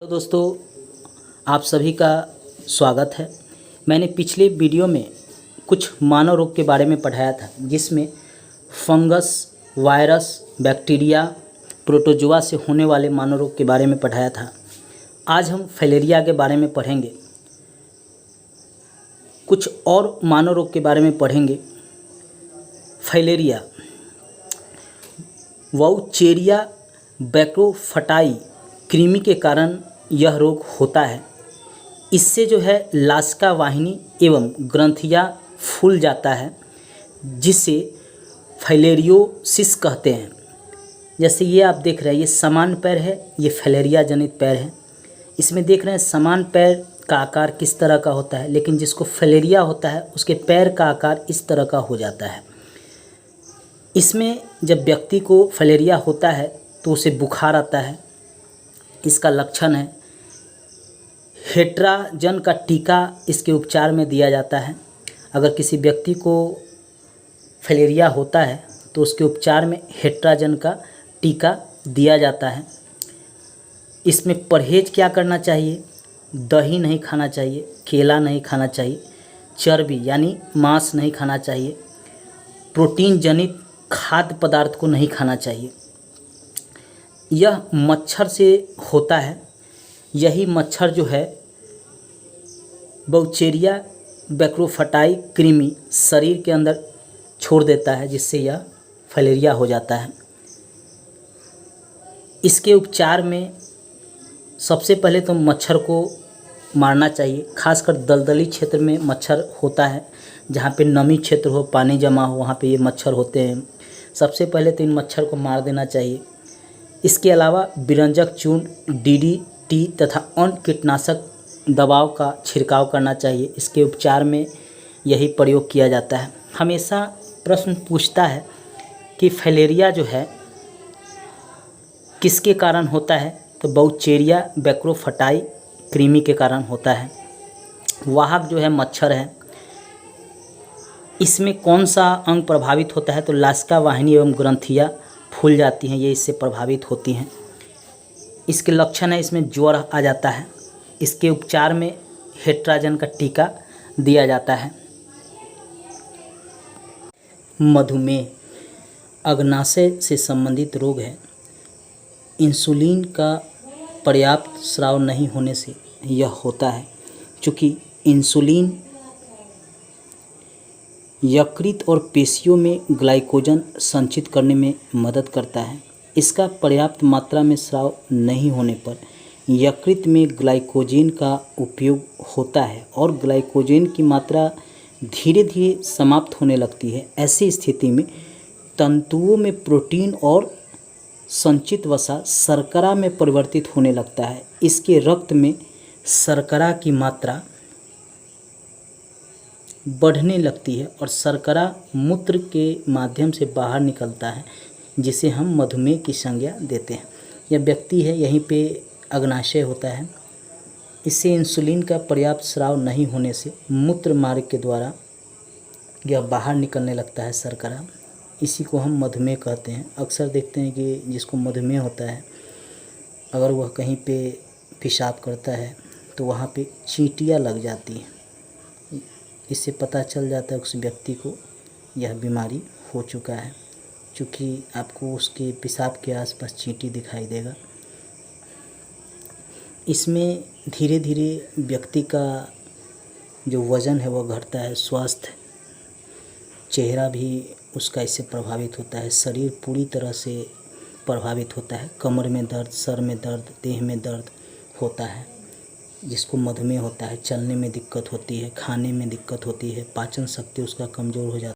तो दोस्तों, आप सभी का स्वागत है। मैंने पिछले वीडियो में कुछ मानव रोग के बारे में पढ़ाया था, जिसमें फंगस, वायरस, बैक्टीरिया, प्रोटोजोआ से होने वाले मानव रोग के बारे में पढ़ाया था। आज हम फाइलेरिया के बारे में पढ़ेंगे, कुछ और मानव रोग के बारे में पढ़ेंगे। फाइलेरिया वाउचेरिया बैक्रोफटाई कृमि के कारण यह रोग होता है। इससे जो है लासिका वाहिनी एवं ग्रंथियाँ फूल जाता है, जिसे फाइलेरियोसिस कहते हैं। जैसे ये आप देख रहे हैं, ये समान पैर है, ये फाइलेरिया जनित पैर है। इसमें देख रहे हैं समान पैर का आकार किस तरह का होता है, लेकिन जिसको फाइलेरिया होता है उसके पैर का आकार इस तरह का हो जाता है। इसमें जब व्यक्ति को फाइलेरिया होता है तो उसे बुखार आता है। इसका लक्षण है हेट्राजन का टीका इसके उपचार में दिया जाता है। अगर किसी व्यक्ति को फाइलेरिया होता है तो उसके उपचार में हेट्राजन का टीका दिया जाता है। इसमें परहेज क्या करना चाहिए? दही नहीं खाना चाहिए, केला नहीं खाना चाहिए, चर्बी यानी मांस नहीं खाना चाहिए, प्रोटीन जनित खाद्य पदार्थ को नहीं खाना चाहिए। यह मच्छर से होता है। यही मच्छर जो है वाउचेरिया बैक्रोफटाई कृमि शरीर के अंदर छोड़ देता है, जिससे यह फाइलेरिया हो जाता है। इसके उपचार में सबसे पहले तो मच्छर को मारना चाहिए। खासकर दलदली क्षेत्र में मच्छर होता है, जहाँ पे नमी क्षेत्र हो, पानी जमा हो, वहाँ पे ये मच्छर होते हैं। सबसे पहले तो इन मच्छर को मार देना चाहिए। इसके अलावा विरंजक चूर्ण, डीडीटी तथा अन्य कीटनाशक दवाओं का छिड़काव करना चाहिए। इसके उपचार में यही प्रयोग किया जाता है। हमेशा प्रश्न पूछता है कि फाइलेरिया जो है किसके कारण होता है, तो वाउचेरिया बैक्रोफटाई कृमि के कारण होता है। वाहक जो है मच्छर है। इसमें कौन सा अंग प्रभावित होता है, तो लासिका वाहिनी एवं ग्रंथियाँ फूल जाती हैं, ये इससे प्रभावित होती हैं। इसके लक्षण है इसमें ज्वर आ जाता है। इसके उपचार में हेट्राजन का टीका दिया जाता है। मधुमेह अग्नाशय से संबंधित रोग है। इंसुलिन का पर्याप्त स्राव नहीं होने से यह होता है। चूँकि इंसुलिन यकृत और पेशियों में ग्लाइकोजन संचित करने में मदद करता है। इसका पर्याप्त मात्रा में स्राव नहीं होने पर यकृत में ग्लाइकोजन का उपयोग होता है और ग्लाइकोजन की मात्रा धीरे धीरे समाप्त होने लगती है। ऐसी स्थिति में तंतुओं में प्रोटीन और संचित वसा शर्करा में परिवर्तित होने लगता है। इसके रक्त में शर्करा की मात्रा बढ़ने लगती है और शर्करा मूत्र के माध्यम से बाहर निकलता है, जिसे हम मधुमेह की संज्ञा देते हैं। यह व्यक्ति है, यहीं पे अग्नाशय होता है। इससे इंसुलिन का पर्याप्त स्राव नहीं होने से मूत्र मार्ग के द्वारा यह बाहर निकलने लगता है शर्करा। इसी को हम मधुमेह कहते हैं। अक्सर देखते हैं कि जिसको मधुमेह होता है, अगर वह कहीं पे पेशाब करता है तो वहाँ पे चींटियाँ लग जाती हैं। इससे पता चल जाता है उस व्यक्ति को यह बीमारी हो चुका है, क्योंकि आपको उसके पेशाब के आसपास चींटी दिखाई देगा। इसमें धीरे धीरे व्यक्ति का जो वज़न है वह घटता है, स्वास्थ्य चेहरा भी उसका इससे प्रभावित होता है। शरीर पूरी तरह से प्रभावित होता है। कमर में दर्द, सर में दर्द, देह में दर्द होता है। जिसको मधुमेह होता है, चलने में दिक्कत होती है, खाने में दिक्कत होती है, पाचन शक्ति उसका कमज़ोर हो जाता है।